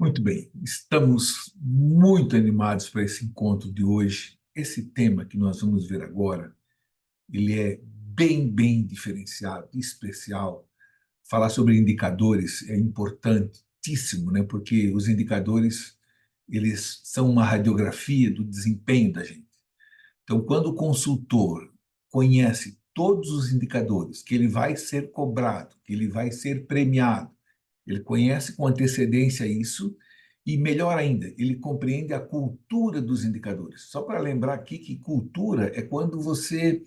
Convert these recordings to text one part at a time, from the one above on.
Muito bem, estamos muito animados para esse encontro de hoje. Esse tema que nós vamos ver agora, ele é bem diferenciado, especial. Falar sobre indicadores é importantíssimo, né? Porque os indicadores, eles são uma radiografia do desempenho da gente. Então, quando o consultor conhece todos os indicadores, que ele vai ser cobrado, que ele vai ser premiado, ele conhece com antecedência isso e, melhor ainda, ele compreende a cultura dos indicadores. Só para lembrar aqui que cultura é quando você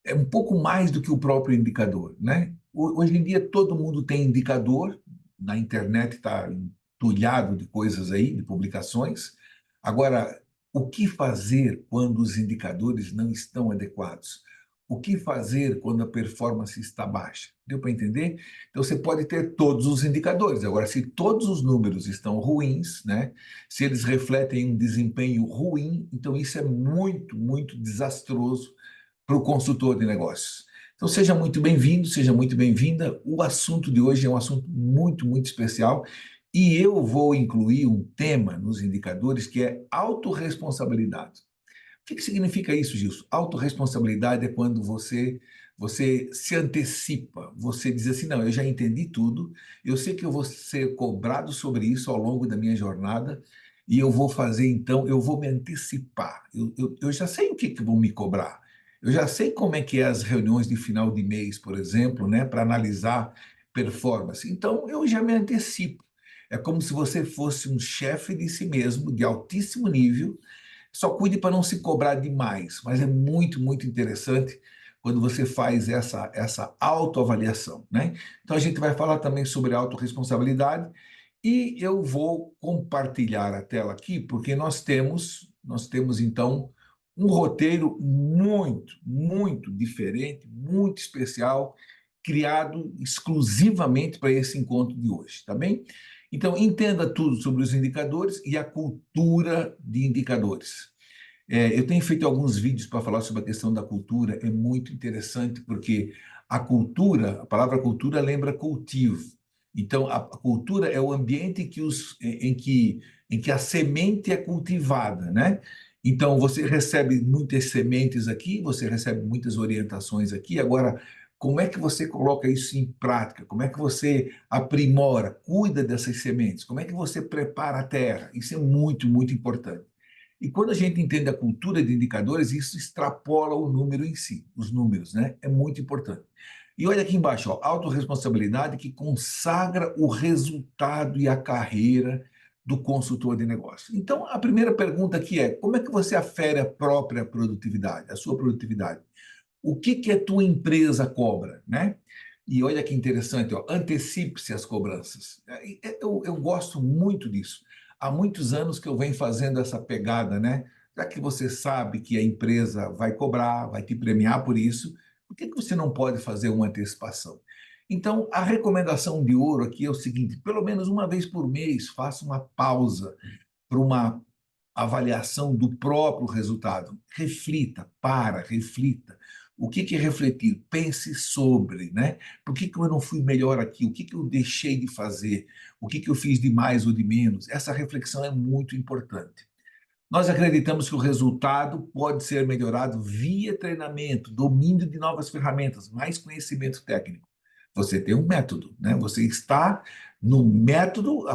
é um pouco mais do que o próprio indicador, né? Hoje em dia todo mundo tem indicador, na internet está entulhado de coisas aí, de publicações. Agora, o que fazer quando os indicadores não estão adequados? O que fazer quando a performance está baixa? Deu para entender? Então você pode ter todos os indicadores. Agora, se todos os números estão ruins, né? Se eles refletem um desempenho ruim, então isso é muito desastroso para o consultor de negócios. Então, seja muito bem-vindo, seja muito bem-vinda. O assunto de hoje é um assunto muito especial e eu vou incluir um tema nos indicadores que é autorresponsabilidade. O que significa isso, Gilson? Autorresponsabilidade é quando você se antecipa, você diz assim, não, eu já entendi tudo, eu sei que eu vou ser cobrado sobre isso ao longo da minha jornada e eu vou fazer, então, eu vou me antecipar. Eu já sei o que vão me cobrar. Eu já sei como é que é as reuniões de final de mês, por exemplo, né, para analisar performance. Então, eu já me antecipo. É como se você fosse um chefe de si mesmo, de altíssimo nível, só cuide para não se cobrar demais, mas é muito interessante quando você faz essa autoavaliação, né? Então a gente vai falar também sobre autorresponsabilidade e eu vou compartilhar a tela aqui porque nós temos então um roteiro muito diferente, muito especial, criado exclusivamente para esse encontro de hoje, tá bem? Então, entenda tudo sobre os indicadores e a cultura de indicadores. Eu tenho feito alguns vídeos para falar sobre a questão da cultura, é muito interessante, porque a cultura, a palavra cultura lembra cultivo. Então, a cultura é o ambiente em que a semente é cultivada, né? Então, você recebe muitas sementes aqui, você recebe muitas orientações aqui. Agora, como é que você coloca isso em prática? Como é que você aprimora, cuida dessas sementes? Como é que você prepara a terra? Isso é muito importante. E quando a gente entende a cultura de indicadores, isso extrapola o número em si, os números, né? É muito importante. E olha aqui embaixo, ó, autorresponsabilidade que consagra o resultado e a carreira do consultor de negócio. Então, a primeira pergunta aqui é: como é que você afere a própria produtividade, a sua produtividade? O que a tua empresa cobra, né? E olha que interessante, ó, antecipe-se as cobranças. Eu gosto muito disso. Há muitos anos que eu venho fazendo essa pegada, né? Já que você sabe que a empresa vai cobrar, vai te premiar por isso, por que você não pode fazer uma antecipação? Então, a recomendação de ouro aqui é o seguinte: pelo menos uma vez por mês, faça uma pausa para uma avaliação do próprio resultado. Reflita. O que é refletir? Pense sobre, né? Por que eu não fui melhor aqui? O que eu deixei de fazer? O que eu fiz de mais ou de menos? Essa reflexão é muito importante. Nós acreditamos que o resultado pode ser melhorado via treinamento, domínio de novas ferramentas, mais conhecimento técnico. Você tem um método, né? Você está no método,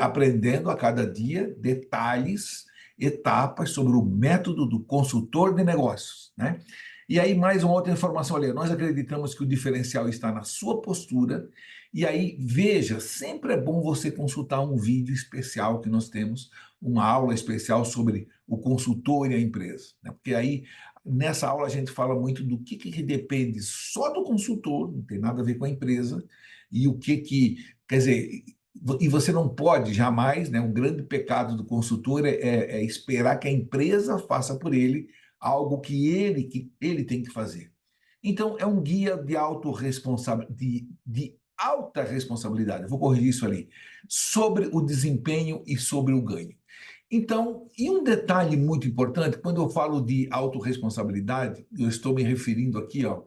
aprendendo a cada dia detalhes, etapas sobre o método do consultor de negócios, né? E aí, mais uma outra informação ali. Nós acreditamos que o diferencial está na sua postura. E aí, veja, sempre é bom você consultar um vídeo especial que nós temos, uma aula especial sobre o consultor e a empresa, né? Porque aí, nessa aula, a gente fala muito do que depende só do consultor, não tem nada a ver com a empresa, e quer dizer, e você não pode jamais, né? Um grande pecado do consultor é esperar que a empresa faça por ele algo que ele tem que fazer. Então, é um guia de de alta responsabilidade, eu vou corrigir isso ali, sobre o desempenho e sobre o ganho. Então, e um detalhe muito importante, quando eu falo de autorresponsabilidade, eu estou me referindo aqui, ó,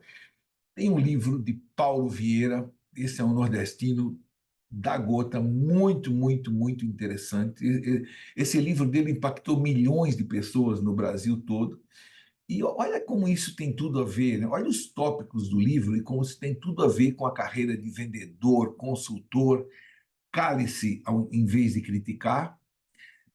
tem um livro de Paulo Vieira, esse é um nordestino da gota, muito, muito, muito interessante. Esse livro dele impactou milhões de pessoas no Brasil todo. E olha como isso tem tudo a ver, né? Olha os tópicos do livro e como isso tem tudo a ver com a carreira de vendedor, consultor. Cale-se em vez de criticar,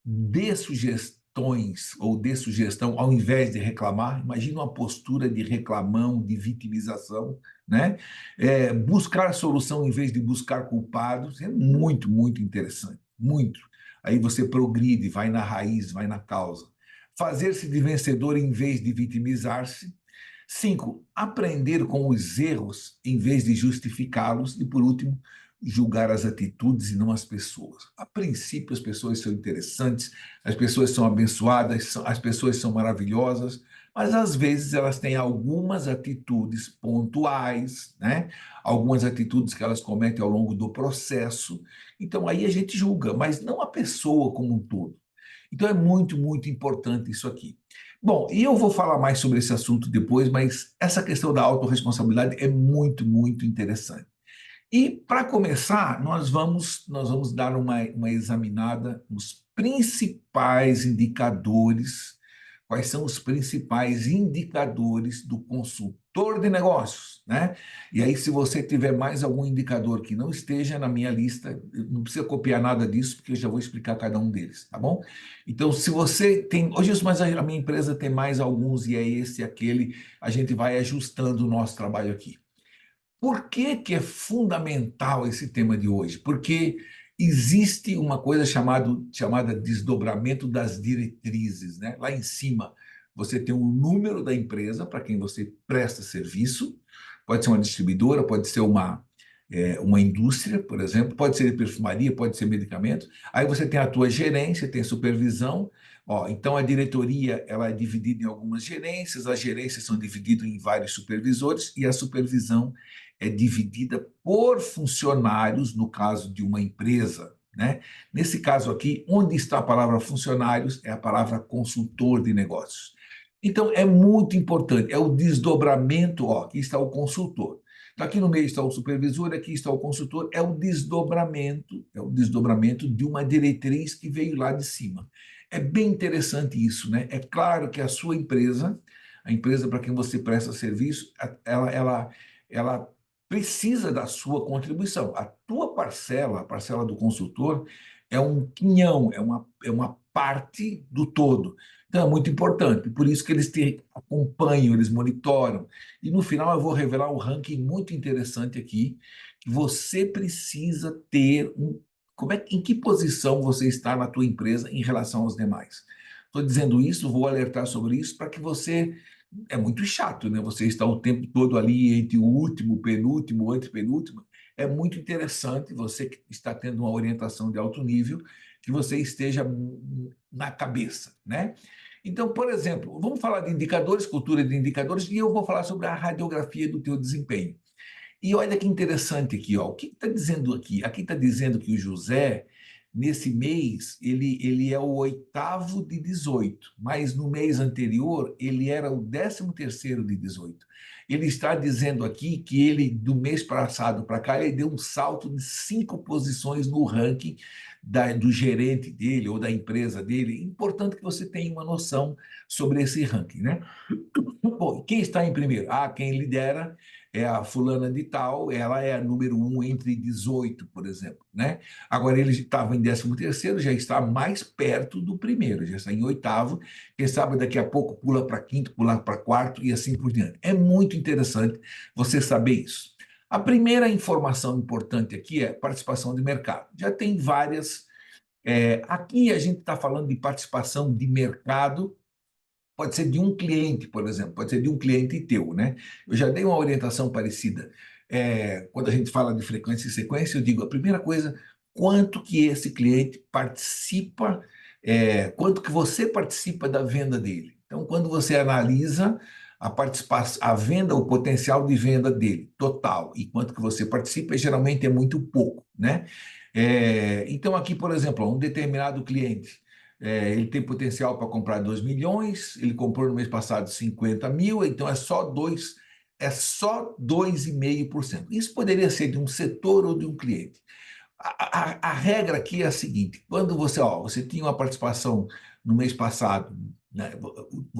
dê sugestões ou dê sugestão ao invés de reclamar. Imagina uma postura de reclamão, de vitimização, né? Buscar solução em vez de buscar culpados é muito, muito interessante, muito. Aí você progride, vai na raiz, vai na causa. Fazer-se de vencedor em vez de vitimizar-se. 5, aprender com os erros em vez de justificá-los. E, por último, julgar as atitudes e não as pessoas. A princípio, as pessoas são interessantes, as pessoas são abençoadas, as pessoas são maravilhosas, mas às vezes elas têm algumas atitudes pontuais, né? Algumas atitudes que elas cometem ao longo do processo. Então aí a gente julga, mas não a pessoa como um todo. Então é muito, muito importante isso aqui. Bom, e eu vou falar mais sobre esse assunto depois, mas essa questão da autorresponsabilidade é muito, muito interessante. E, para começar, nós vamos dar uma examinada nos principais indicadores. Quais são os principais indicadores do consultor de negócios, né? E aí, se você tiver mais algum indicador que não esteja na minha lista, não precisa copiar nada disso, porque eu já vou explicar cada um deles, tá bom? Então, se você tem. Hoje, mas a minha empresa tem mais alguns, e é esse e aquele, a gente vai ajustando o nosso trabalho aqui. Por que que é fundamental esse tema de hoje? Porque existe uma coisa chamada desdobramento das diretrizes, né? Lá em cima, você tem o número da empresa para quem você presta serviço, pode ser uma distribuidora, pode ser uma indústria, por exemplo, pode ser perfumaria, pode ser medicamento. Aí você tem a tua gerência, tem a supervisão. Ó, então a diretoria ela é dividida em algumas gerências, as gerências são divididas em vários supervisores e a supervisão é dividida por funcionários, no caso de uma empresa, né? Nesse caso aqui, onde está a palavra funcionários, é a palavra consultor de negócios. Então, é muito importante, é o desdobramento, ó, aqui está o consultor. Então, aqui no meio está o supervisor, aqui está o consultor, é o desdobramento de uma diretriz que veio lá de cima. É bem interessante isso, né? É claro que a sua empresa, a empresa para quem você presta serviço, ela precisa da sua contribuição. A tua parcela, a parcela do consultor, é um quinhão, é uma parte do todo. Então é muito importante, por isso que eles te acompanham, eles monitoram. E no final eu vou revelar um ranking muito interessante aqui, que você precisa ter em que posição você está na tua empresa em relação aos demais. Estou dizendo isso, vou alertar sobre isso para que você é muito chato, né? Você está o tempo todo ali entre o último, penúltimo, antepenúltimo. É muito interessante você que está tendo uma orientação de alto nível, que você esteja na cabeça, né? Então, por exemplo, vamos falar de indicadores, cultura de indicadores, e eu vou falar sobre a radiografia do teu desempenho. E olha que interessante aqui, ó. O que está dizendo aqui? Aqui está dizendo que o José, nesse mês, ele é o oitavo de 18, mas no mês anterior ele era o 13º de 18. Ele está dizendo aqui que ele, do mês passado para cá, ele deu um salto de 5 posições no ranking do gerente dele ou da empresa dele. Importante que você tenha uma noção sobre esse ranking, né? Bom, quem está em primeiro? Ah, quem lidera é a fulana de tal, ela é a número 1 entre 18, por exemplo, né? Agora ele estava em 13º, já está mais perto do primeiro, já está em oitavo, quem sabe daqui a pouco pula para quinto, pula para quarto e assim por diante. É muito interessante você saber isso. A primeira informação importante aqui é participação de mercado. Já tem várias. Aqui a gente está falando de participação de mercado. Pode ser de um cliente, por exemplo, pode ser de um cliente teu, né? Eu já dei uma orientação parecida. Quando a gente fala de frequência e sequência, eu digo a primeira coisa, quanto que esse cliente participa, quanto que você participa da venda dele. Então, quando você analisa a participação, a venda, o potencial de venda dele, total, e quanto que você participa, geralmente é muito pouco, né? Então, aqui, por exemplo, um determinado cliente ele tem potencial para comprar 2 milhões, ele comprou no mês passado 50 mil, então é só 2,5%. Isso poderia ser de um setor ou de um cliente. A regra aqui é a seguinte: quando você tinha uma participação no mês passado, né,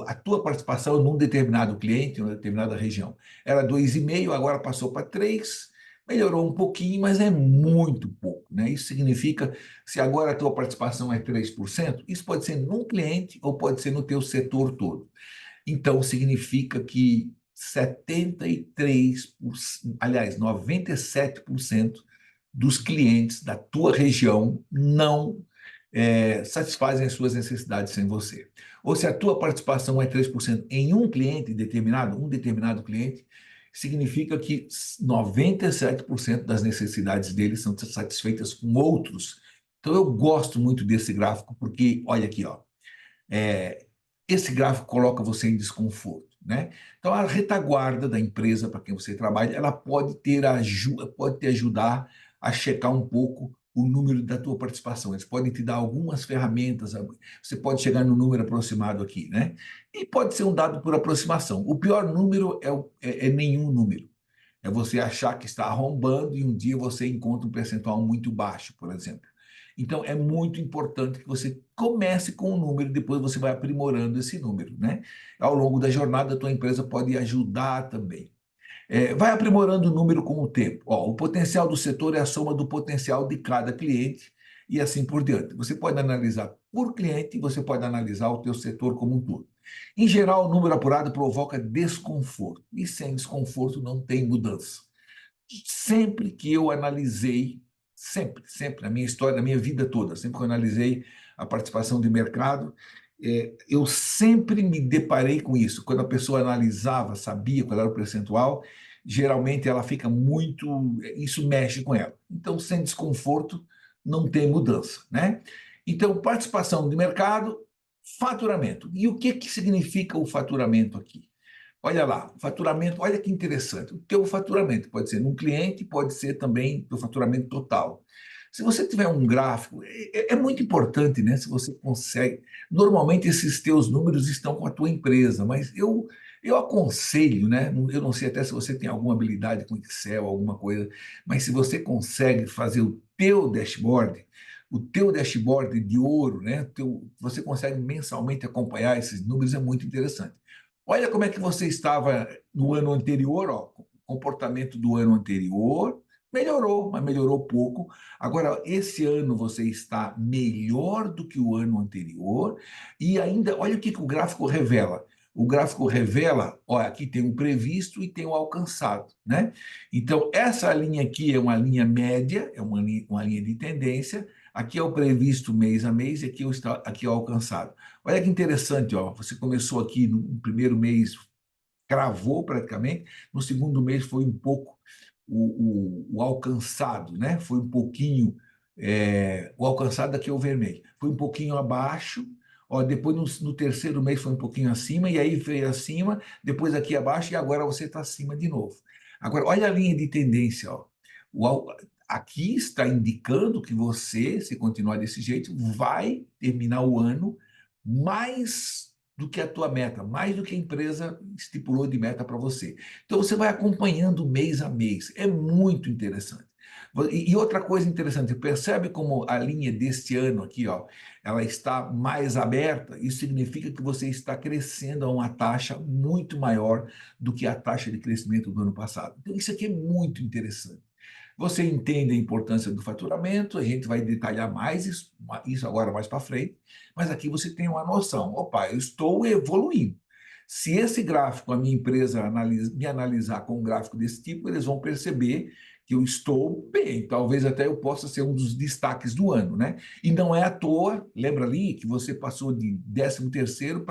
a tua participação num determinado cliente, em uma determinada região, era 2,5, agora passou para 3, melhorou um pouquinho, mas é muito pouco, né? Isso significa, se agora a tua participação é 3%, isso pode ser num cliente ou pode ser no teu setor todo. Então, significa que 73%, aliás, 97% dos clientes da tua região não satisfazem as suas necessidades sem você. Ou se a tua participação é 3% em um cliente determinado, um determinado cliente, significa que 97% das necessidades deles são satisfeitas com outros. Então, eu gosto muito desse gráfico porque, olha aqui, ó, é, esse gráfico coloca você em desconforto, né? Então, a retaguarda da empresa para quem você trabalha, ela pode te ajudar a checar um pouco o número da tua participação. Eles podem te dar algumas ferramentas, você pode chegar no número aproximado aqui, né? E pode ser um dado por aproximação. O pior número é nenhum número. É você achar que está arrombando e um dia você encontra um percentual muito baixo, por exemplo. Então, é muito importante que você comece com um número e depois você vai aprimorando esse número, né? Ao longo da jornada, a tua empresa pode ajudar também. Vai aprimorando o número com o tempo. Ó, o potencial do setor é a soma do potencial de cada cliente e assim por diante. Você pode analisar por cliente e você pode analisar o teu setor como um todo. Em geral, o número apurado provoca desconforto e sem desconforto não tem mudança. Sempre que eu analisei, sempre, na minha história, na minha vida toda, sempre que eu analisei a participação de mercado, eu sempre me deparei com isso. Quando a pessoa analisava, sabia qual era o percentual, geralmente ela fica muito. Isso mexe com ela. Então, sem desconforto, não tem mudança, né? Então, participação de mercado, faturamento. E o que significa o faturamento aqui? Olha lá, faturamento, olha que interessante. O teu faturamento pode ser num cliente, pode ser também o faturamento total. Se você tiver um gráfico, é muito importante, né? Se você consegue. Normalmente esses teus números estão com a tua empresa, mas eu aconselho, né? Eu não sei até se você tem alguma habilidade com Excel, alguma coisa, mas se você consegue fazer o teu dashboard de ouro, né? Você consegue mensalmente acompanhar esses números, é muito interessante. Olha como é que você estava no ano anterior, ó, o comportamento do ano anterior melhorou, mas melhorou pouco. Agora, esse ano você está melhor do que o ano anterior e ainda, olha o que o gráfico revela. O gráfico revela, olha, aqui tem o previsto e tem o alcançado, né? Então, essa linha aqui é uma linha média, é uma linha de tendência. Aqui é o previsto mês a mês e aqui é o alcançado. Olha que interessante, ó. Você começou aqui no primeiro mês, cravou praticamente, no segundo mês foi um pouco o alcançado, né? Foi um pouquinho, o alcançado aqui é o vermelho, foi um pouquinho abaixo, ó, depois no terceiro mês foi um pouquinho acima, e aí veio acima, depois aqui abaixo, e agora você está acima de novo. Agora, olha a linha de tendência, ó. O, aqui está indicando que você, se continuar desse jeito, vai terminar o ano mais do que a tua meta, mais do que a empresa estipulou de meta para você. Então você vai acompanhando mês a mês, é muito interessante. E outra coisa interessante, percebe como a linha deste ano aqui, ó, ela está mais aberta? Isso significa que você está crescendo a uma taxa muito maior do que a taxa de crescimento do ano passado. Então isso aqui é muito interessante. Você entende a importância do faturamento, a gente vai detalhar mais isso agora mais para frente, mas aqui você tem uma noção. Opa, eu estou evoluindo. Se esse gráfico, a minha empresa me analisar com um gráfico desse tipo, eles vão perceber que eu estou bem. Talvez até eu possa ser um dos destaques do ano, né? E não é à toa, lembra ali que você passou de 13º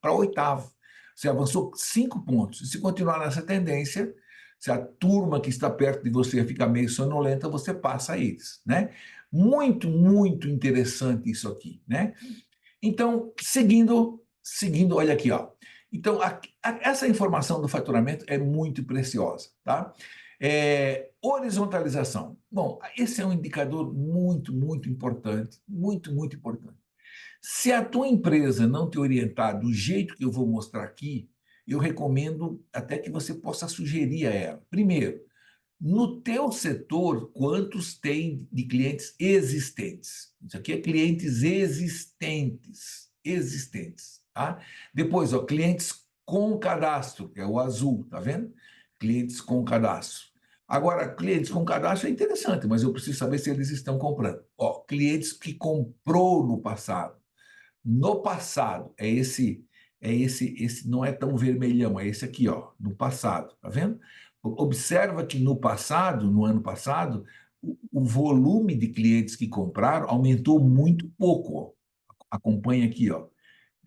para oitavo. Você avançou 5 pontos. E se continuar nessa tendência, se a turma que está perto de você fica meio sonolenta, você passa eles, né? Muito interessante isso aqui, né? Então, seguindo, olha aqui, ó. Então, essa informação do faturamento é muito preciosa, tá? Horizontalização. Bom, esse é um indicador muito importante, muito importante. Se a tua empresa não te orientar do jeito que eu vou mostrar aqui, eu recomendo até que você possa sugerir a ela. Primeiro, No teu setor, quantos tem de clientes existentes? Isso aqui é clientes existentes, tá? Depois, ó, clientes com cadastro, que é o azul, tá vendo? Clientes com cadastro. Agora, clientes com cadastro é interessante, mas eu preciso saber se eles estão comprando. Ó, clientes que comprou no passado. No passado, esse não é tão vermelhão, é esse aqui, ó, no passado, tá vendo? Observa que no passado, no ano passado, o volume de clientes que compraram aumentou muito pouco, ó. Acompanha aqui, ó.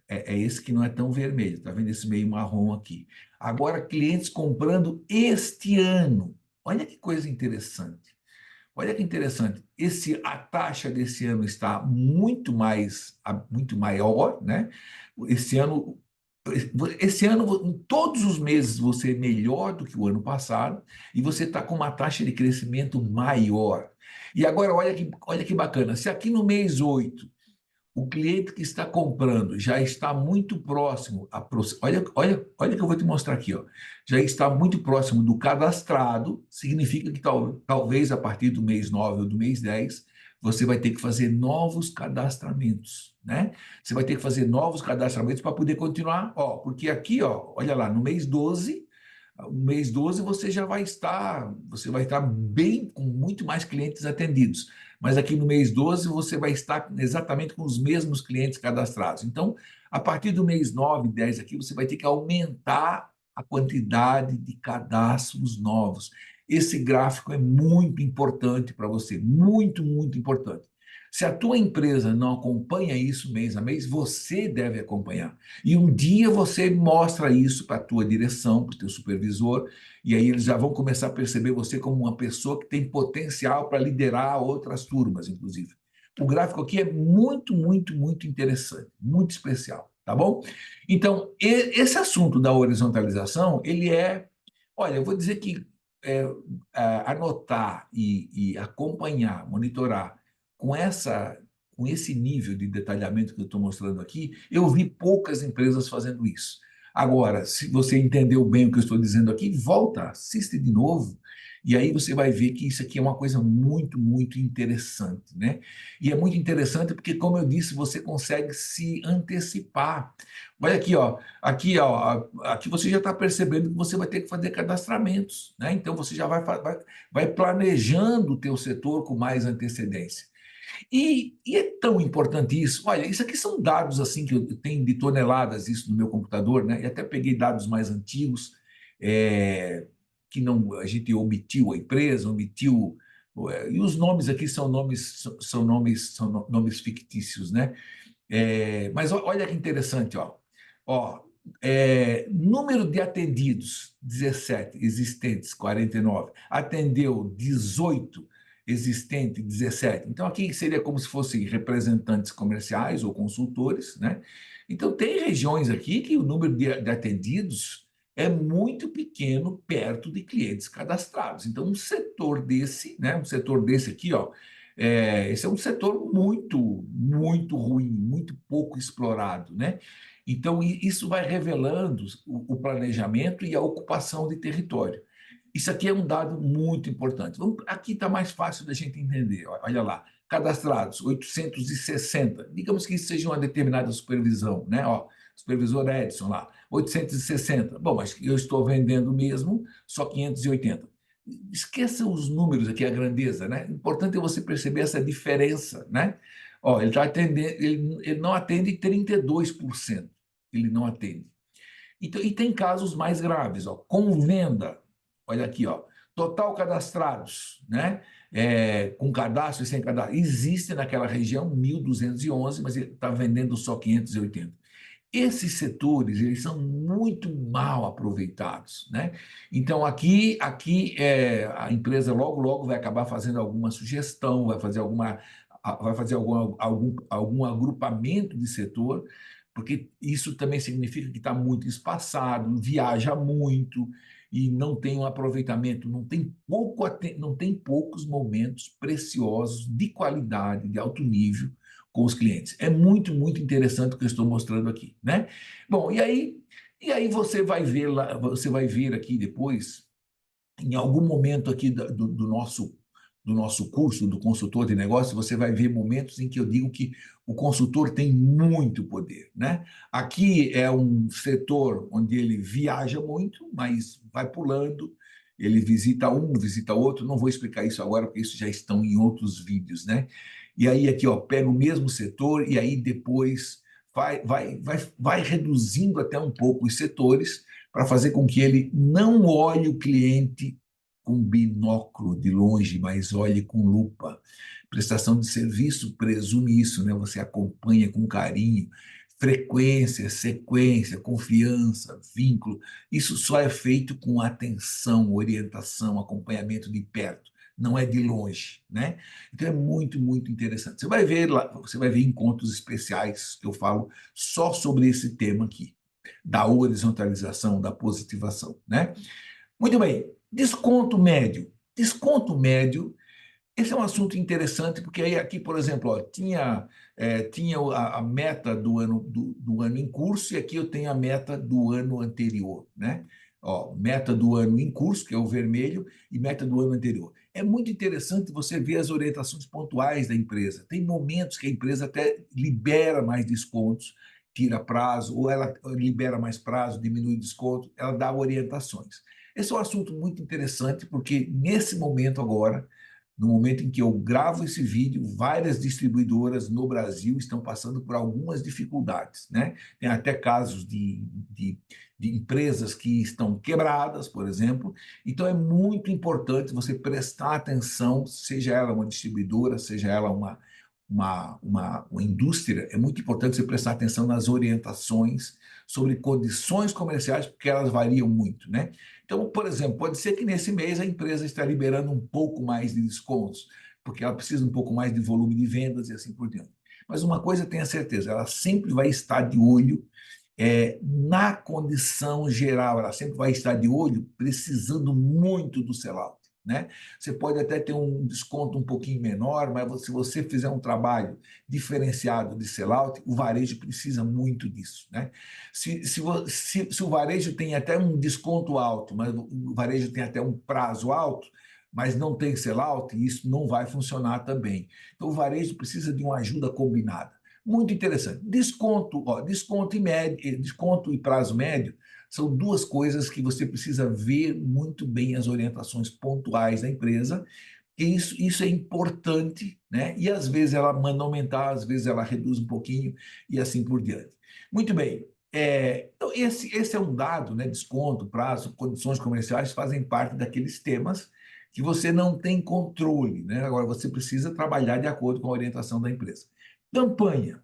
É esse que não é tão vermelho, tá vendo esse meio marrom aqui? Agora, clientes comprando este ano. Olha que coisa interessante. Olha que interessante, a taxa desse ano está muito maior, né? Esse ano, todos os meses você é melhor do que o ano passado e você está com uma taxa de crescimento maior. E agora, olha que bacana, se aqui no mês 8 o cliente que está comprando já está muito próximo, olha que eu vou te mostrar aqui, ó, já está muito próximo do cadastrado, significa que talvez a partir do mês 9 ou do mês 10 você vai ter que fazer novos cadastramentos, né? Você vai ter que fazer novos cadastramentos para poder continuar, ó, porque aqui, ó, olha lá, no mês 12 você vai estar bem com muito mais clientes atendidos. Mas aqui no mês 12 você vai estar exatamente com os mesmos clientes cadastrados. Então, a partir do mês 9, 10 aqui, você vai ter que aumentar a quantidade de cadastros novos. Esse gráfico é muito importante para você, muito importante. Se a tua empresa não acompanha isso mês a mês, você deve acompanhar. E um dia você mostra isso para a tua direção, para o teu supervisor, e aí eles já vão começar a perceber você como uma pessoa que tem potencial para liderar outras turmas, inclusive. O gráfico aqui é muito interessante, muito especial, tá bom? Então, esse assunto da horizontalização, olha, eu vou dizer que é, anotar e acompanhar, monitorar com com esse nível de detalhamento que eu estou mostrando aqui, eu vi poucas empresas fazendo isso. Agora, se você entendeu bem o que eu estou dizendo aqui, volta, assiste de novo, e aí você vai ver que isso aqui é uma coisa muito interessante, né? E é muito interessante porque, como eu disse, você consegue se antecipar. Olha aqui, ó, aqui você já está percebendo que você vai ter que fazer cadastramentos, né? Então você já vai planejando o teu setor com mais antecedência. E é tão importante isso. Olha, isso aqui são dados assim que eu tenho de toneladas isso no meu computador, né? E até peguei dados mais antigos, que não a gente omitiu a empresa, omitiu. E os nomes aqui são nomes fictícios, né? Mas olha que interessante, ó. Ó, número de atendidos, 17, existentes, 49. Atendeu 18, existente, 17. Então, aqui seria como se fossem representantes comerciais ou consultores, né? Então, tem regiões aqui que o número de atendidos é muito pequeno perto de clientes cadastrados. Então, um setor desse, né? Um setor desse aqui, ó, esse é um setor muito ruim, muito pouco explorado, né? Então, isso vai revelando o planejamento e a ocupação de território. Isso aqui é um dado muito importante. Aqui está mais fácil da gente entender. Olha lá, cadastrados 860. Digamos que isso seja uma determinada supervisão, né? Ó, supervisor Edson lá, 860. Bom, mas eu estou vendendo mesmo só 580. Esqueça os números aqui, a grandeza, né? O importante é você perceber essa diferença, né? Ó, ele tá atendendo, ele não atende 32%. Ele não atende. Então, e tem casos mais graves, ó, com venda. Olha aqui, ó, total cadastrados, né? Com cadastro e sem cadastro. Existe naquela região 1.211, mas ele está vendendo só 580. Esses setores, eles são muito mal aproveitados, né? Então, aqui a empresa logo vai acabar fazendo alguma sugestão, vai fazer algum agrupamento de setor, porque isso também significa que está muito espaçado, viaja muito e não tem um aproveitamento, não tem poucos momentos preciosos de qualidade, de alto nível com os clientes. É muito interessante o que eu estou mostrando aqui, né? Bom, e aí você vai ver lá, você vai ver aqui depois em algum momento aqui do nosso curso, do consultor de negócios, você vai ver momentos em que eu digo que o consultor tem muito poder, né? Aqui é um setor onde ele viaja muito, mas vai pulando, ele visita um, visita outro, não vou explicar isso agora, porque isso já estão em outros vídeos, né? E aí aqui, ó, pega o mesmo setor e aí depois vai reduzindo até um pouco os setores para fazer com que ele não olhe o cliente com binóculo de longe, mas olhe com lupa. Prestação de serviço presume isso, né? Você acompanha com carinho, frequência, sequência, confiança, vínculo. Isso só é feito com atenção, orientação, acompanhamento de perto. Não é de longe, né? Então é muito, muito interessante. Você vai ver lá, você vai ver encontros especiais que eu falo só sobre esse tema aqui, da horizontalização, da positivação, né? Muito bem, desconto médio. Desconto médio, esse é um assunto interessante, porque aí aqui, por exemplo, ó, tinha a meta do ano em curso, e aqui eu tenho a meta do ano anterior, né? Ó, meta do ano em curso, que é o vermelho, e meta do ano anterior. É muito interessante você ver as orientações pontuais da empresa. Tem momentos que a empresa até libera mais descontos, tira prazo, ou ela libera mais prazo, diminui desconto, ela dá orientações. Esse é um assunto muito interessante, porque nesse momento agora, no momento em que eu gravo esse vídeo, várias distribuidoras no Brasil estão passando por algumas dificuldades, né? Tem até casos de empresas que estão quebradas, por exemplo. Então é muito importante você prestar atenção, seja ela uma distribuidora, seja ela uma indústria, é muito importante você prestar atenção nas orientações sobre condições comerciais, porque elas variam muito, né? Então, por exemplo, pode ser que nesse mês a empresa está liberando um pouco mais de descontos, porque ela precisa um pouco mais de volume de vendas e assim por diante. Mas uma coisa tenha certeza, ela sempre vai estar de olho na condição geral, ela sempre vai estar de olho precisando muito do sellout, né? Você pode até ter um desconto um pouquinho menor, mas se você fizer um trabalho diferenciado de sellout, o varejo precisa muito disso, né? Se o varejo tem até um desconto alto, mas o varejo tem até um prazo alto, mas não tem sellout, isso não vai funcionar também. Então, o varejo precisa de uma ajuda combinada. Muito interessante. Desconto, ó, desconto e prazo médio são duas coisas que você precisa ver muito bem as orientações pontuais da empresa. E isso é importante, né? E às vezes ela manda aumentar, às vezes ela reduz um pouquinho e assim por diante. Muito bem. Então esse é um dado, né? Desconto, prazo, condições comerciais fazem parte daqueles temas que você não tem controle, né? Agora você precisa trabalhar de acordo com a orientação da empresa. Campanha.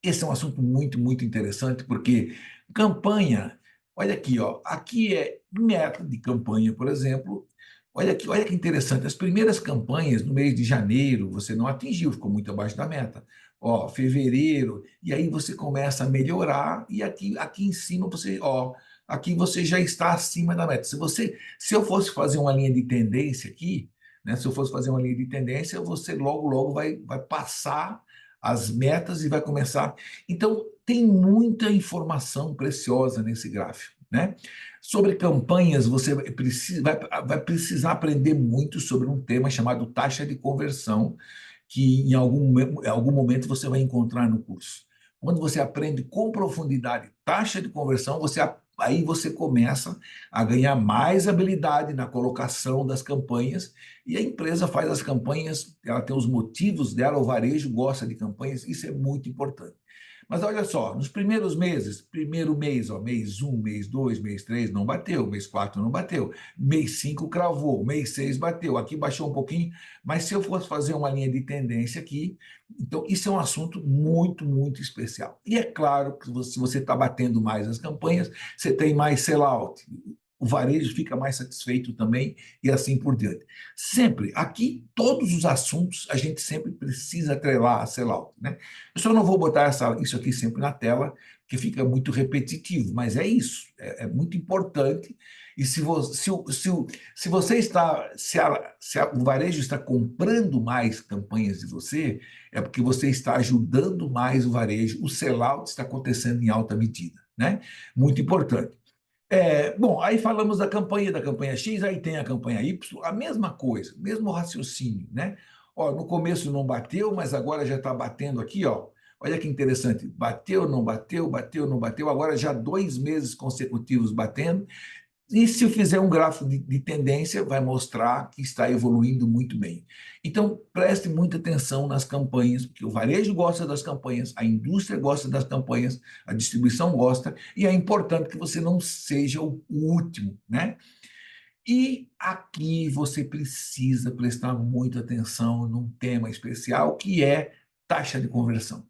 Esse é um assunto muito, muito interessante, porque campanha, olha aqui, ó, aqui é meta de campanha, por exemplo. Olha aqui, olha que interessante. As primeiras campanhas no mês de janeiro você não atingiu, ficou muito abaixo da meta. Ó, fevereiro, e aí você começa a melhorar, e aqui em cima você, ó, aqui você já está acima da meta. Se eu fosse fazer uma linha de tendência aqui, né, se eu fosse fazer uma linha de tendência, você logo, logo vai passar as metas e vai começar. Então, tem muita informação preciosa nesse gráfico, né? Sobre campanhas, você vai precisar aprender muito sobre um tema chamado taxa de conversão, que em algum momento você vai encontrar no curso. Quando você aprende com profundidade taxa de conversão, aí você começa a ganhar mais habilidade na colocação das campanhas e a empresa faz as campanhas, ela tem os motivos dela, o varejo gosta de campanhas, isso é muito importante. Mas olha só, nos primeiros meses, primeiro mês, ó, mês 1, mês 2, mês 3 não bateu, mês 4 não bateu, mês 5 cravou, mês 6 bateu, aqui baixou um pouquinho, mas se eu fosse fazer uma linha de tendência aqui, então isso é um assunto muito, muito especial. E é claro que se você está batendo mais as campanhas, você tem mais sellout, o varejo fica mais satisfeito também e assim por diante. Sempre, aqui, todos os assuntos a gente sempre precisa atrelar a sellout, né? Eu só não vou botar isso aqui sempre na tela, porque fica muito repetitivo, mas é isso, é muito importante. E se você está, o varejo está comprando mais campanhas de você, é porque você está ajudando mais o varejo, o sellout está acontecendo em alta medida, né? Muito importante. Bom, aí falamos da campanha X, aí tem a campanha Y, a mesma coisa, mesmo raciocínio, né? Ó, no começo não bateu, mas agora já está batendo aqui, ó. Olha que interessante, bateu, não bateu, bateu, não bateu, agora já 2 meses consecutivos batendo, e se eu fizer um gráfico de tendência, vai mostrar que está evoluindo muito bem. Então, preste muita atenção nas campanhas, porque o varejo gosta das campanhas, a indústria gosta das campanhas, a distribuição gosta, e é importante que você não seja o último, né? E aqui você precisa prestar muita atenção num tema especial, que é taxa de conversão.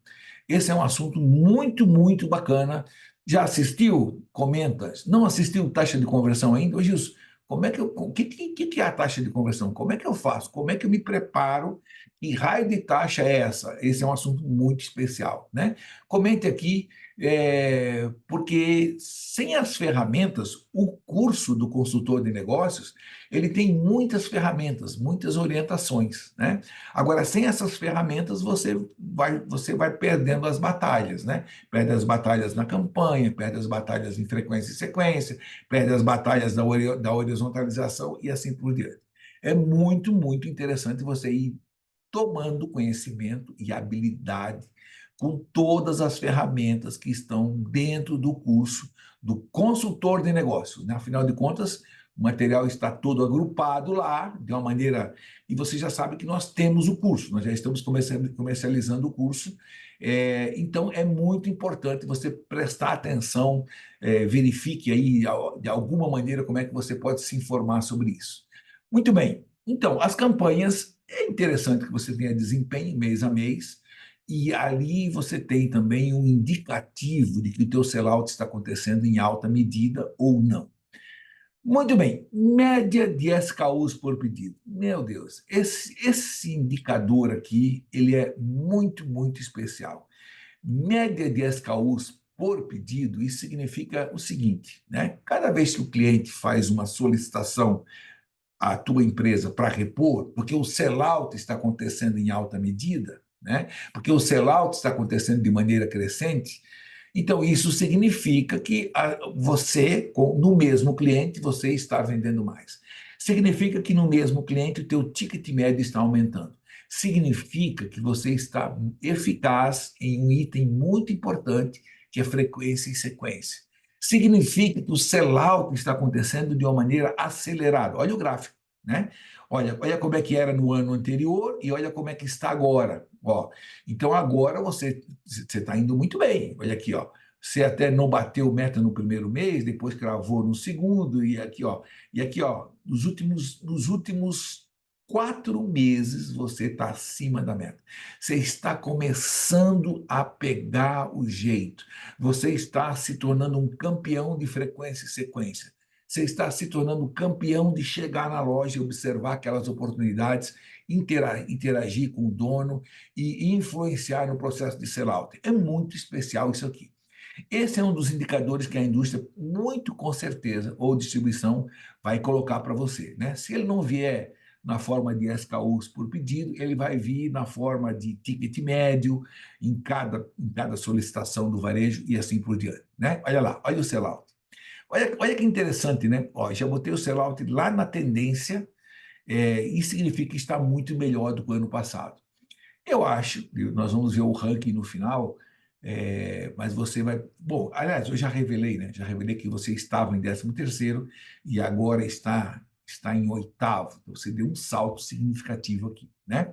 Esse é um assunto muito, muito bacana. Já assistiu? Comenta. Não assistiu taxa de conversão ainda? Ô, Gilson, como é que que é a taxa de conversão? Como é que eu faço? Como é que eu me preparo? Que raio de taxa é essa? Esse é um assunto muito especial, né? Comente aqui, porque sem as ferramentas, o curso do consultor de negócios, ele tem muitas ferramentas, muitas orientações, né? Agora, sem essas ferramentas, você vai perdendo as batalhas, né? Perde as batalhas na campanha, perde as batalhas em frequência e sequência, perde as batalhas da horizontalização e assim por diante. É muito, muito interessante você ir tomando conhecimento e habilidade com todas as ferramentas que estão dentro do curso do consultor de negócios, né? Afinal de contas, o material está todo agrupado lá, de uma maneira. E você já sabe que nós temos o curso, nós já estamos comercializando o curso. Então, é muito importante você prestar atenção, verifique aí, de alguma maneira, como é que você pode se informar sobre isso. Muito bem. Então, as campanhas, é interessante que você tenha desempenho mês a mês, e ali você tem também um indicativo de que o teu sellout está acontecendo em alta medida ou não. Muito bem, média de SKUs por pedido. Meu Deus, esse indicador aqui, ele é muito, muito especial. Média de SKUs por pedido, isso significa o seguinte, né? Cada vez que o cliente faz uma solicitação a tua empresa para repor, porque o sellout está acontecendo em alta medida, né? Porque o sellout está acontecendo de maneira crescente, então isso significa que você, no mesmo cliente, você está vendendo mais. Significa que no mesmo cliente o teu ticket médio está aumentando. Significa que você está eficaz em um item muito importante, que é frequência e sequência. Significa que o sellout está acontecendo de uma maneira acelerada. Olha o gráfico, né? Olha como é que era no ano anterior e olha como é que está agora. Ó, então agora você está indo muito bem. Olha aqui, ó. Você até não bateu meta no primeiro mês, depois cravou no segundo, e aqui, ó, nos últimos 4 meses você está acima da meta. Você está começando a pegar o jeito. Você está se tornando um campeão de frequência e sequência. Você está se tornando campeão de chegar na loja e observar aquelas oportunidades, interagir com o dono e influenciar no processo de sellout. É muito especial isso aqui. Esse é um dos indicadores que a indústria, muito com certeza, ou distribuição, vai colocar para você, né? Se ele não vier na forma de SKUs por pedido, ele vai vir na forma de ticket médio em cada solicitação do varejo e assim por diante, né? Olha lá, olha o sellout. Olha que interessante, né? Ó, já botei o sellout lá na tendência, e significa que está muito melhor do que o ano passado. Eu acho, nós vamos ver o ranking no final, mas você vai. Bom, aliás, eu já revelei, né? Já revelei que você estava em 13º e agora está em oitavo. Então, você deu um salto significativo aqui, né?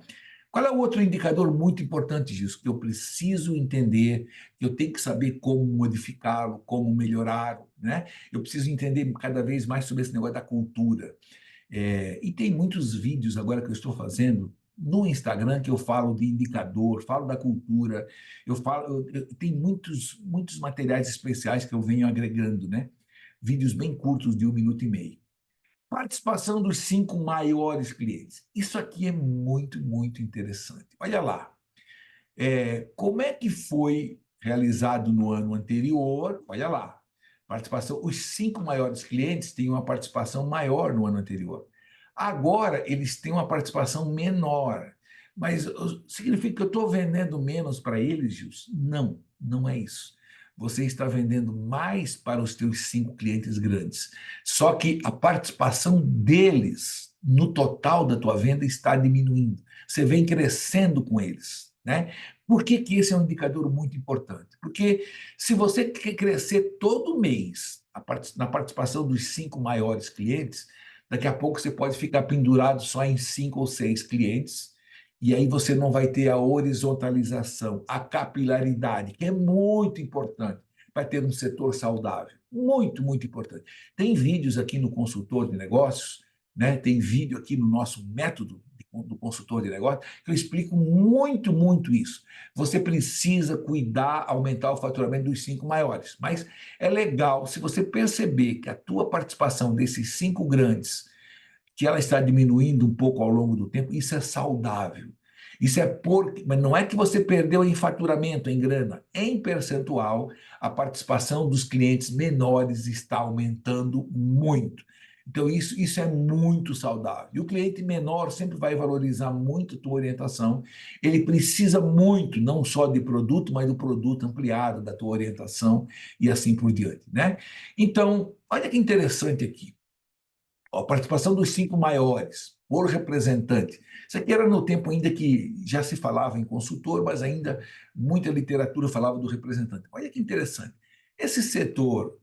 Qual é o outro indicador muito importante disso? Que eu preciso entender, que eu tenho que saber como modificá-lo, como melhorá-lo, né? Eu preciso entender cada vez mais sobre esse negócio da cultura. E tem muitos vídeos agora que eu estou fazendo no Instagram que eu falo de indicador, falo da cultura, tem muitos, muitos materiais especiais que eu venho agregando, né? Vídeos bem curtos de 1 minuto e meio. Participação dos 5 maiores clientes. Isso aqui é muito, muito interessante. Olha lá, como é que foi realizado no ano anterior? Olha lá, participação. Os 5 maiores clientes têm uma participação maior no ano anterior. Agora eles têm uma participação menor. Mas significa que eu estou vendendo menos para eles, Gilson? Não, não é isso. você está vendendo mais para os teus 5 clientes grandes. Só que a participação deles no total da tua venda está diminuindo. Você vem crescendo com eles, né? Por que que esse é um indicador muito importante? Porque se você quer crescer todo mês na participação dos 5 maiores clientes, daqui a pouco você pode ficar pendurado só em 5 ou 6 clientes, e aí você não vai ter a horizontalização, a capilaridade, que é muito importante para ter um setor saudável. Muito, muito importante. Tem vídeos aqui no Consultor de Negócios, né? Tem vídeo aqui no nosso método do Consultor de Negócios, que eu explico muito, muito isso. Você precisa cuidar, aumentar o faturamento dos 5 maiores. Mas é legal, se você perceber que a tua participação desses 5 grandes, que ela está diminuindo um pouco ao longo do tempo, isso é saudável. Isso é porque, mas não é que você perdeu em faturamento, em grana. Em percentual, a participação dos clientes menores está aumentando muito. Então, isso é muito saudável. E o cliente menor sempre vai valorizar muito a tua orientação. Ele precisa muito, não só de produto, mas do produto ampliado, da tua orientação e assim por diante, né? Então, olha que interessante aqui. A participação dos 5 maiores por representante. Isso aqui era no tempo ainda que já se falava em consultor, mas ainda muita literatura falava do representante. Olha que interessante. Esse setor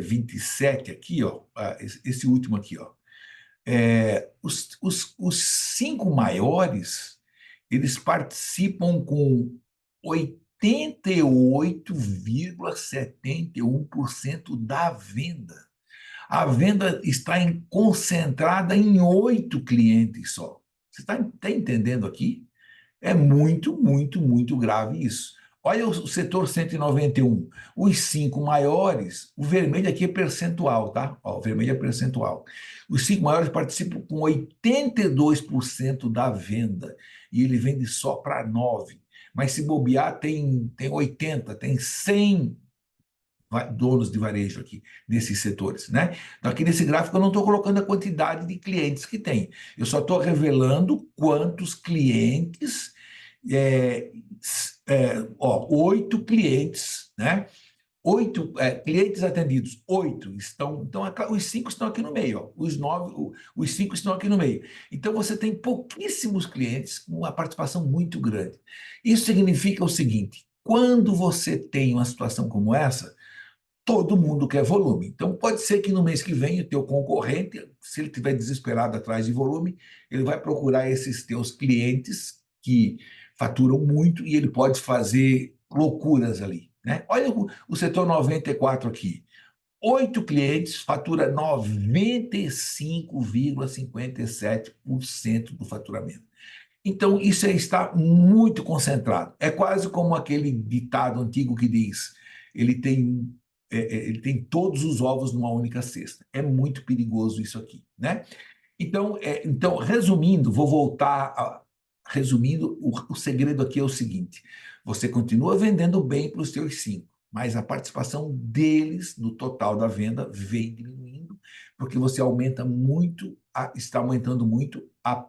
27 aqui, ó, esse último aqui, ó, os 5 maiores, eles participam com 88,71% da venda. A venda está concentrada em 8 clientes só. Você está entendendo aqui? É muito, muito, muito grave isso. Olha o setor 191. Os 5 maiores, o vermelho aqui é percentual, tá? Ó, o vermelho é percentual. Os 5 maiores participam com 82% da venda e ele vende só para 9. Mas se bobear, tem 80, tem 100 donos de varejo aqui nesses setores, né? Então, aqui nesse gráfico eu não estou colocando a quantidade de clientes que tem, eu só estou revelando quantos clientes, 8 clientes, né? 8 clientes atendidos, 8 estão, então os 5 estão aqui no meio, ó, os 5 estão aqui no meio. Então você tem pouquíssimos clientes com uma participação muito grande. Isso significa o seguinte: quando você tem uma situação como essa, todo mundo quer volume. Então, pode ser que no mês que vem o teu concorrente, se ele estiver desesperado atrás de volume, ele vai procurar esses teus clientes que faturam muito e ele pode fazer loucuras ali, né? Olha o setor 94 aqui. 8 clientes fatura 95,57% do faturamento. Então, isso está muito concentrado. É quase como aquele ditado antigo que diz: ele tem, ele tem todos os ovos numa única cesta. É muito perigoso isso aqui, né? Então, resumindo, vou voltar resumindo, o segredo aqui é o seguinte: você continua vendendo bem para os seus 5, mas a participação deles no total da venda vem diminuindo, porque você está aumentando muito a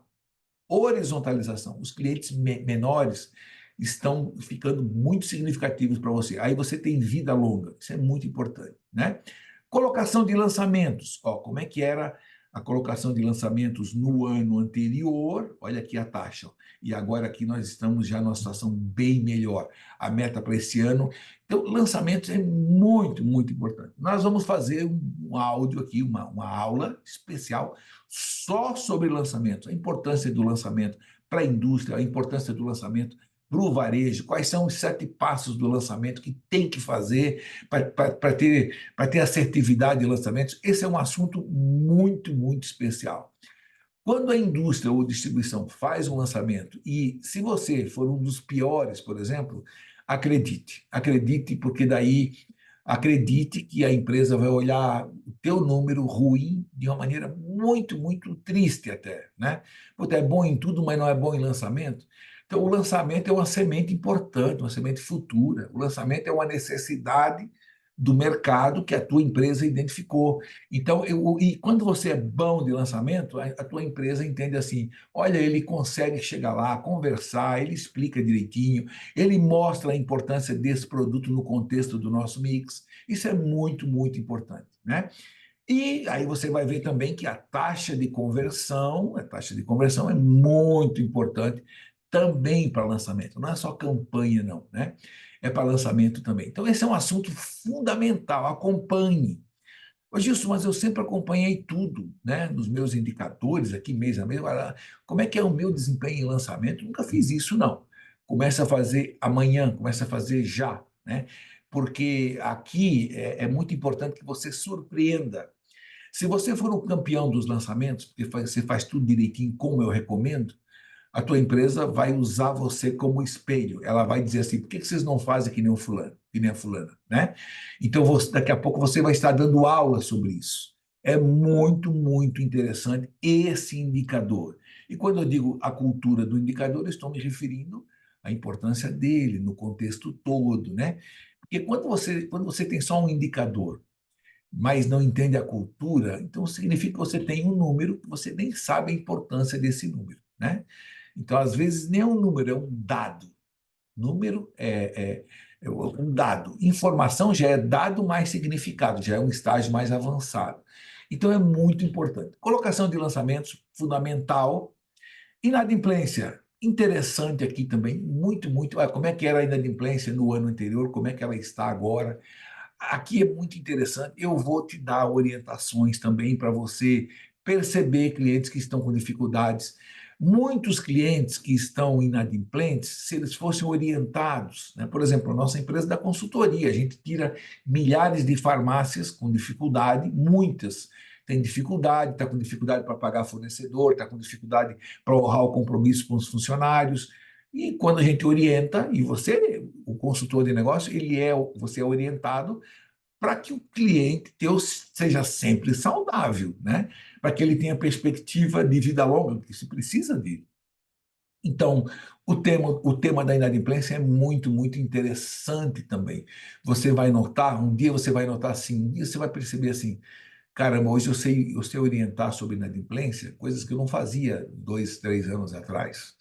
horizontalização. Os clientes menores estão ficando muito significativos para você. Aí você tem vida longa, isso é muito importante, né? Colocação de lançamentos. Ó, como é que era a colocação de lançamentos no ano anterior? Olha aqui a taxa. Ó. E agora aqui nós estamos já numa situação bem melhor. A meta para esse ano. Então, lançamentos é muito, muito importante. Nós vamos fazer um áudio aqui, uma aula especial só sobre lançamentos, a importância do lançamento para a indústria, a importância do lançamento para o varejo, quais são os 7 passos do lançamento que tem que fazer para ter assertividade de lançamentos. Esse é um assunto muito, muito especial. Quando a indústria ou distribuição faz um lançamento, e se você for um dos piores, por exemplo, acredite, porque daí acredite que a empresa vai olhar o teu número ruim de uma maneira muito, muito triste até, né? Porque é bom em tudo, mas não é bom em lançamento. Então, o lançamento é uma semente importante, uma semente futura. O lançamento é uma necessidade do mercado que a tua empresa identificou. Então, e quando você é bom de lançamento, a tua empresa entende assim, olha, ele consegue chegar lá, conversar, ele explica direitinho, ele mostra a importância desse produto no contexto do nosso mix. Isso é muito, muito importante, né? E aí você vai ver também que a taxa de conversão é muito importante também para lançamento. Não é só campanha, não, né? É para lançamento também. Então, esse é um assunto fundamental. Acompanhe. Ô, Gilson, mas eu sempre acompanhei tudo, né? Nos meus indicadores aqui, mês a mês. Olha, como é que é o meu desempenho em lançamento? Nunca fiz isso, não. Começa a fazer amanhã, começa a fazer já, né? Porque aqui é muito importante que você surpreenda. Se você for um campeão dos lançamentos, porque você faz tudo direitinho, como eu recomendo, a tua empresa vai usar você como espelho. Ela vai dizer assim: por que vocês não fazem que nem o fulano, que nem a fulana, né? Então, daqui a pouco você vai estar dando aula sobre isso. É muito, muito interessante esse indicador. E quando eu digo a cultura do indicador, eu estou me referindo à importância dele no contexto todo, né? Porque quando você tem só um indicador, mas não entende a cultura, então significa que você tem um número que você nem sabe a importância desse número, né? Então, às vezes, nem é um número, é um dado. Número é um dado. Informação já é dado mais significado, já é um estágio mais avançado. Então, é muito importante. Colocação de lançamentos, fundamental. Inadimplência, interessante aqui também, muito, muito. Como é que era a inadimplência no ano anterior, como é que ela está agora? Aqui é muito interessante. Eu vou te dar orientações também para você perceber clientes que estão com dificuldades. Muitos clientes que estão inadimplentes, se eles fossem orientados, né? Por exemplo, a nossa empresa da consultoria, a gente tira milhares de farmácias com dificuldade, muitas têm dificuldade, está com dificuldade para pagar fornecedor, está com dificuldade para honrar o compromisso com os funcionários. E quando a gente orienta, e você, o consultor de negócio, você é orientado para que o cliente teu seja sempre saudável, né? Para que ele tenha perspectiva de vida longa, que se precisa de. Então, o tema da inadimplência é muito, muito interessante também. Você vai notar, um dia você vai notar assim, um dia você vai perceber assim, caramba, hoje eu sei orientar sobre inadimplência, coisas que eu não fazia 2, 3 anos atrás.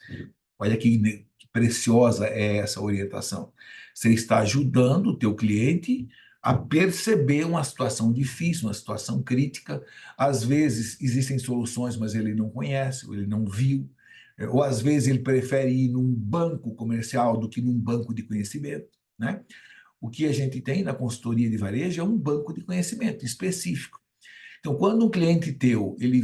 Olha que preciosa é essa orientação. Você está ajudando o teu cliente a perceber uma situação difícil, uma situação crítica. Às vezes existem soluções, mas ele não conhece, ou ele não viu. Ou às vezes ele prefere ir num banco comercial do que num banco de conhecimento, né? O que a gente tem na consultoria de varejo é um banco de conhecimento específico. Então, quando um cliente teu, ele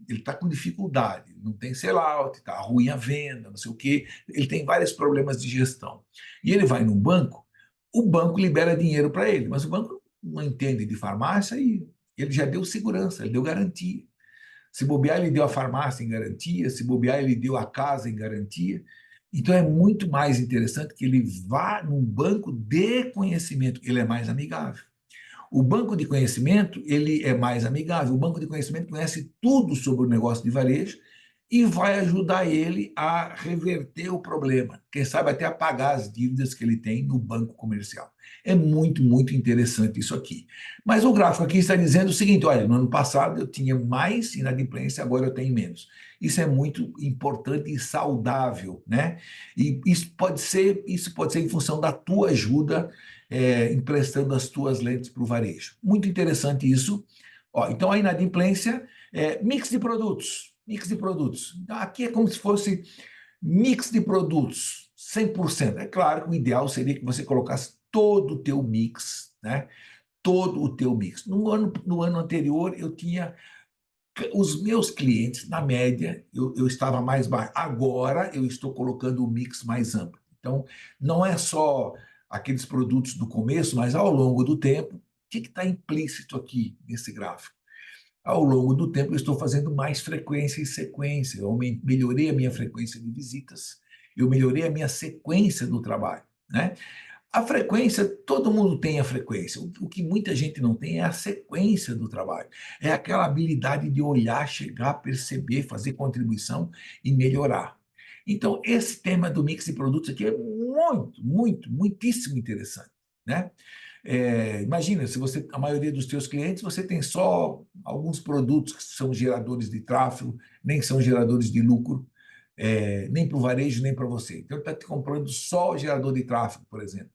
está com dificuldade, não tem sellout, está ruim a venda, não sei o quê, ele tem vários problemas de gestão. E ele vai num banco, o banco libera dinheiro para ele, mas o banco não entende de farmácia e ele já deu segurança, ele deu garantia. Se bobear, ele deu a farmácia em garantia, se bobear, ele deu a casa em garantia. Então é muito mais interessante que ele vá num banco de conhecimento, ele é mais amigável. O banco de conhecimento, ele é mais amigável. O banco de conhecimento conhece tudo sobre o negócio de varejo e vai ajudar ele a reverter o problema. Quem sabe até a pagar as dívidas que ele tem no banco comercial. É muito, muito interessante isso aqui. Mas o gráfico aqui está dizendo o seguinte: olha, no ano passado eu tinha mais inadimplência, agora eu tenho menos. Isso é muito importante e saudável, né? E isso pode ser em função da tua ajuda, emprestando as tuas lentes para o varejo. Muito interessante isso. Ó, então, a inadimplência é mix de produtos. Mix de produtos. Então, aqui é como se fosse mix de produtos, 100%. É claro que o ideal seria que você colocasse todo o teu mix, né? Todo o teu mix. No ano anterior, eu tinha os meus clientes, na média, eu estava mais baixo. Agora, eu estou colocando o mix mais amplo. Então, não é só aqueles produtos do começo, mas ao longo do tempo, o que está implícito aqui nesse gráfico? Ao longo do tempo, eu estou fazendo mais frequência e sequência. Eu melhorei a minha frequência de visitas, eu melhorei a minha sequência do trabalho, né? A frequência, todo mundo tem a frequência. O que muita gente não tem é a sequência do trabalho. É aquela habilidade de olhar, chegar, perceber, fazer contribuição e melhorar. Então, esse tema do mix de produtos aqui é muito, muito, muitíssimo interessante, né? Imagina, se a maioria dos teus clientes, você tem só alguns produtos que são geradores de tráfego, nem são geradores de lucro, nem para o varejo, nem para você. Então, ele está te comprando só o gerador de tráfego, por exemplo.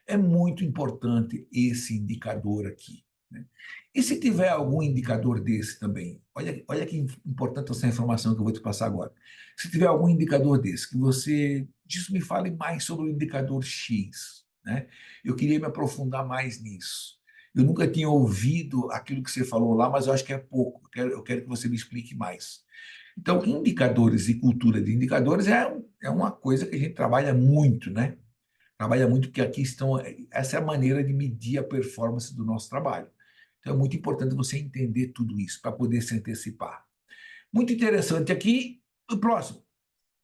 É muito importante esse indicador aqui, né? E se tiver algum indicador desse também, olha que importante essa informação que eu vou te passar agora. Se tiver algum indicador desse, que você diz, me fale mais sobre o indicador X, né? Eu queria me aprofundar mais nisso. Eu nunca tinha ouvido aquilo que você falou lá, mas eu acho que é pouco. Eu quero que você me explique mais. Então, indicadores e cultura de indicadores é uma coisa que a gente trabalha muito, né? Trabalha muito porque aqui estão. Essa é a maneira de medir a performance do nosso trabalho. Então, é muito importante você entender tudo isso para poder se antecipar. Muito interessante aqui, o próximo.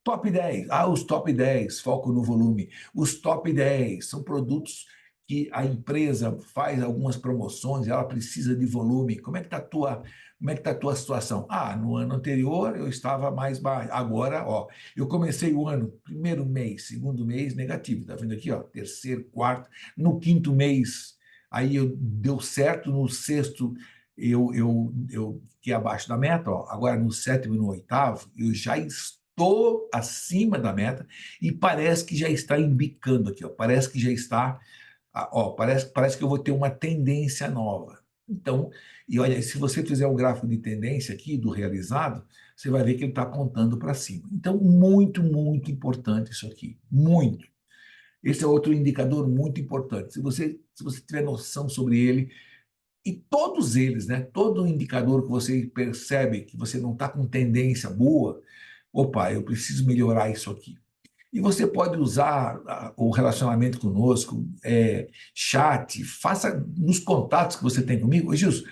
Top 10. Os top 10, foco no volume. Os top 10 são produtos que a empresa faz algumas promoções, ela precisa de volume. Como é que tá a tua situação? No ano anterior eu estava mais baixo. Agora, eu comecei o ano, primeiro mês, segundo mês, negativo. Está vendo aqui, terceiro, quarto. No quinto mês, aí deu certo. No sexto, eu fiquei abaixo da meta. Agora, no sétimo e no oitavo, eu já estou acima da meta e parece que já está embicando aqui, parece que já está, parece que eu vou ter uma tendência nova. Então, e olha, se você fizer um gráfico de tendência aqui do realizado, você vai ver que ele está apontando para cima. Então, muito, muito importante isso aqui, muito. Esse é outro indicador muito importante. Se você tiver noção sobre ele, e todos eles, né, todo indicador que você percebe que você não está com tendência boa, opa, eu preciso melhorar isso aqui. E você pode usar o relacionamento conosco, chat, faça nos contatos que você tem comigo. Ô, Gilson,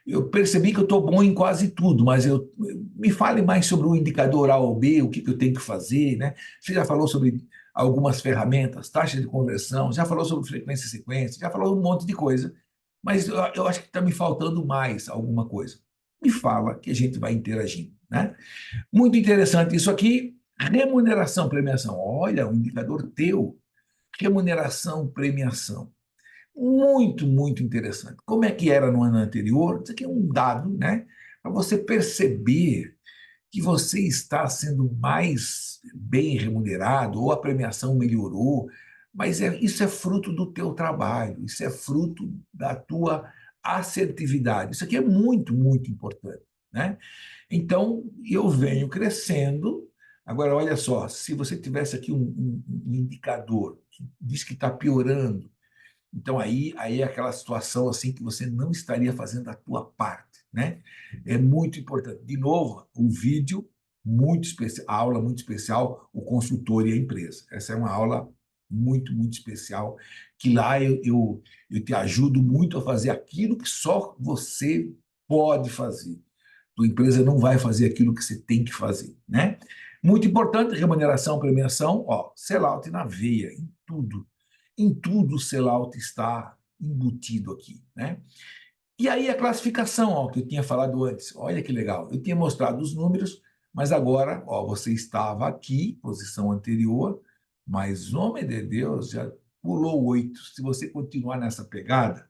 eu percebi que eu estou bom em quase tudo, mas me fale mais sobre o indicador A ou B, o que eu tenho que fazer, né? Você já falou sobre algumas ferramentas, taxa de conversão, já falou sobre frequência e sequência, já falou um monte de coisa, mas eu acho que está me faltando mais alguma coisa. Me fala que a gente vai interagindo, né? Muito interessante isso aqui. Remuneração, premiação. Olha, o indicador teu. Remuneração, premiação. Muito, muito interessante. Como é que era no ano anterior? Isso aqui é um dado, né? Para você perceber que você está sendo mais bem remunerado ou a premiação melhorou, mas isso é fruto do teu trabalho, isso é fruto da tua assertividade. Isso aqui é muito, muito importante, né? Então, eu venho crescendo. Agora, olha só, se você tivesse aqui um indicador que diz que está piorando, então aí é aquela situação assim que você não estaria fazendo a tua parte, né? É muito importante. De novo, o vídeo muito especial, a aula muito especial, o consultor e a empresa. Essa é uma aula muito, muito especial, que lá eu te ajudo muito a fazer aquilo que só você pode fazer. Tua empresa não vai fazer aquilo que você tem que fazer, né? Muito importante, remuneração, premiação, sellout na veia, em tudo. Em tudo o sellout está embutido aqui, né? E aí a classificação, que eu tinha falado antes. Olha que legal. Eu tinha mostrado os números, mas agora, você estava aqui, posição anterior, mas, homem de Deus, já pulou 8. Se você continuar nessa pegada,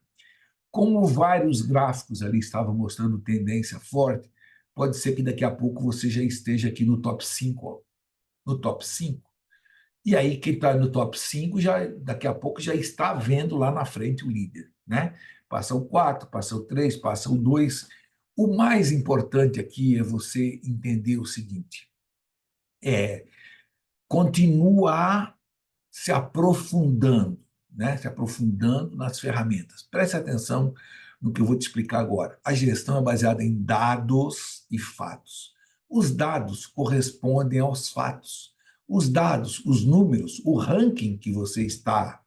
como vários gráficos ali estavam mostrando tendência forte, pode ser que daqui a pouco você já esteja aqui no top 5, no top 5. E aí, quem está no top 5 já, daqui a pouco já está vendo lá na frente o líder, né? Passa o 4, passa o 3, passa o 2. O mais importante aqui é você entender o seguinte: é continuar se aprofundando, né? Se aprofundando nas ferramentas. Preste atenção no que eu vou te explicar agora. A gestão é baseada em dados e fatos. Os dados correspondem aos fatos. Os dados, os números, o ranking que você está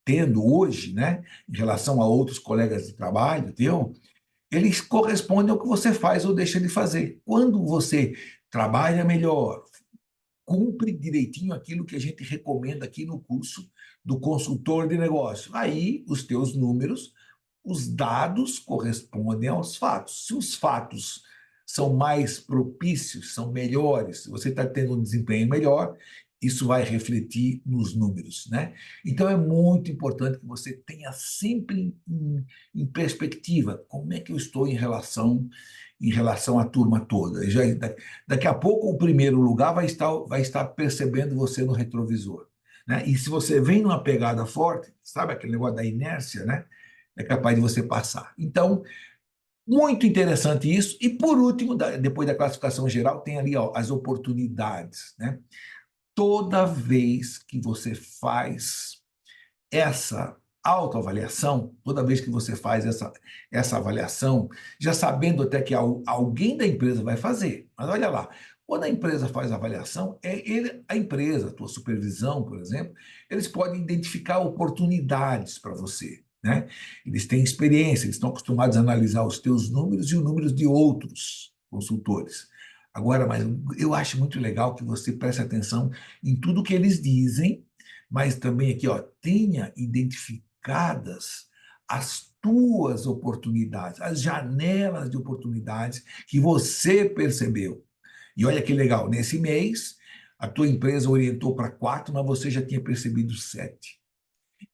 tendo hoje, né, em relação a outros colegas de trabalho teu, eles correspondem ao que você faz ou deixa de fazer. Quando você trabalha melhor, cumpre direitinho aquilo que a gente recomenda aqui no curso do consultor de negócio. Aí, os teus números, os dados correspondem aos fatos. Se os fatos são mais propícios, são melhores, se você está tendo um desempenho melhor, isso vai refletir nos números, né? Então é muito importante que você tenha sempre em perspectiva como é que eu estou em relação à turma toda. Daqui a pouco o primeiro lugar vai estar percebendo você no retrovisor, né? E se você vem numa pegada forte, sabe aquele negócio da inércia, né? É capaz de você passar. Então, muito interessante isso. E por último, depois da classificação geral, tem ali ó, as oportunidades, né? Toda vez que você faz essa autoavaliação, toda vez que você faz essa avaliação, já sabendo até que alguém da empresa vai fazer, mas olha lá, quando a empresa faz a avaliação, a empresa, a tua supervisão, por exemplo, eles podem identificar oportunidades para você, né? Eles têm experiência, eles estão acostumados a analisar os teus números e os números de outros consultores. Agora, mas eu acho muito legal que você preste atenção em tudo que eles dizem, mas também aqui, ó, tenha identificadas as tuas oportunidades, as janelas de oportunidades que você percebeu. E olha que legal, nesse mês, a tua empresa orientou para 4, mas você já tinha percebido 7.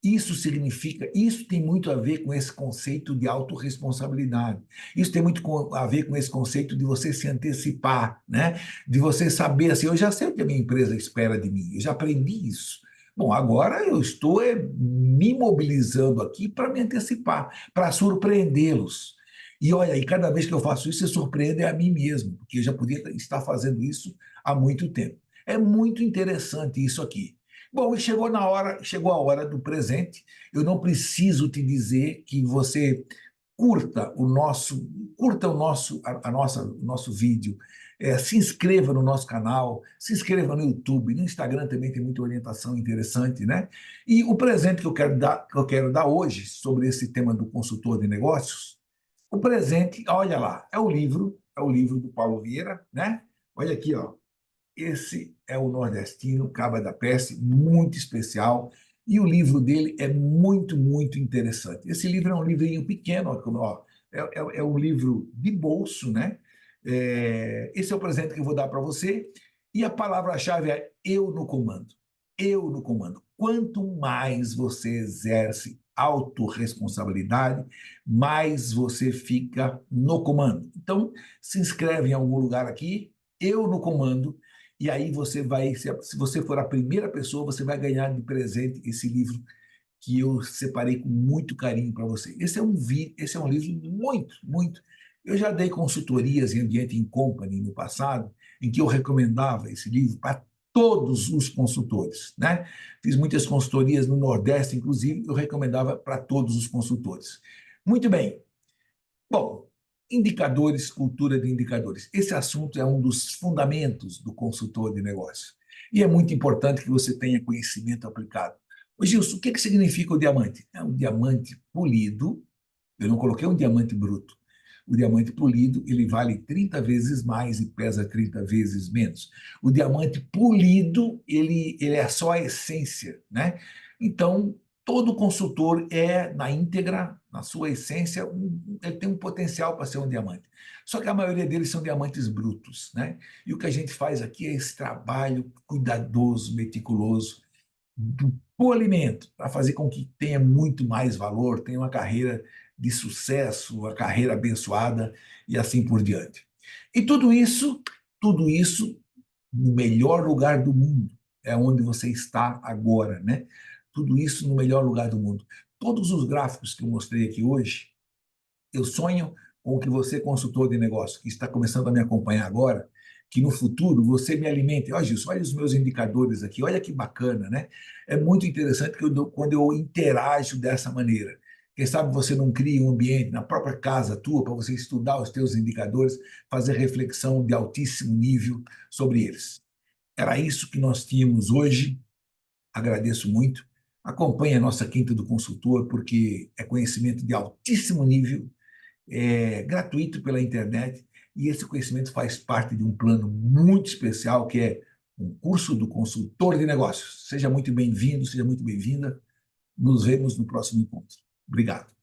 Isso significa, isso tem muito a ver com esse conceito de autorresponsabilidade. Isso tem muito a ver com esse conceito de você se antecipar, né? De você saber assim, eu já sei o que a minha empresa espera de mim, eu já aprendi isso. Bom, agora eu estou me mobilizando aqui para me antecipar, para surpreendê-los. E olha, e cada vez que eu faço isso, eu surpreendo a mim mesmo, porque eu já podia estar fazendo isso há muito tempo. É muito interessante isso aqui. Bom, e chegou a hora do presente. Eu não preciso te dizer que você curta o nosso vídeo, se inscreva no nosso canal, se inscreva no YouTube, no Instagram também tem muita orientação interessante, né? E o presente que eu quero dar hoje sobre esse tema do consultor de negócios, o presente, olha lá, é o livro do Paulo Vieira, né? Olha aqui, ó. Esse é o Nordestino, Caba da Peste, muito especial. E o livro dele é muito, muito interessante. Esse livro é um livrinho pequeno, ó, é um livro de bolso, né? Esse é o presente que eu vou dar para você. E a palavra-chave é eu no comando. Eu no comando. Quanto mais você exerce autorresponsabilidade, mais você fica no comando. Então, se inscreve em algum lugar aqui, eu no comando, e aí você vai, se você for a primeira pessoa, você vai ganhar de presente esse livro que eu separei com muito carinho para você. Esse é um livro muito, muito. Eu já dei consultorias em ambiente in company no passado, em que eu recomendava esse livro para todos os consultores, né? Fiz muitas consultorias no Nordeste, inclusive, eu recomendava para todos os consultores. Muito bem. Bom, indicadores, cultura de indicadores. Esse assunto é um dos fundamentos do consultor de negócio. E é muito importante que você tenha conhecimento aplicado. Ô Gilson, o que significa o diamante? É um diamante polido, eu não coloquei um diamante bruto. O diamante polido, ele vale 30 vezes mais e pesa 30 vezes menos. O diamante polido, ele é só a essência, né? Então, todo consultor é, na íntegra, na sua essência, ele tem um potencial para ser um diamante. Só que a maioria deles são diamantes brutos, né? E o que a gente faz aqui é esse trabalho cuidadoso, meticuloso, do polimento, para fazer com que tenha muito mais valor, tenha uma carreira de sucesso, uma carreira abençoada e assim por diante. E tudo isso no melhor lugar do mundo, é onde você está agora, né? Tudo isso no melhor lugar do mundo. Todos os gráficos que eu mostrei aqui hoje, eu sonho com que você, consultor de negócio, que está começando a me acompanhar agora, que no futuro você me alimente. Olha, Gilson, olha os meus indicadores aqui, olha que bacana, né? É muito interessante quando eu interajo dessa maneira. Quem sabe você não cria um ambiente na própria casa tua para você estudar os teus indicadores, fazer reflexão de altíssimo nível sobre eles. Era isso que nós tínhamos hoje. Agradeço muito. Acompanhe a nossa Quinta do Consultor, porque é conhecimento de altíssimo nível, gratuito pela internet, e esse conhecimento faz parte de um plano muito especial, que é um curso do consultor de negócios. Seja muito bem-vindo, seja muito bem-vinda. Nos vemos no próximo encontro. Obrigado.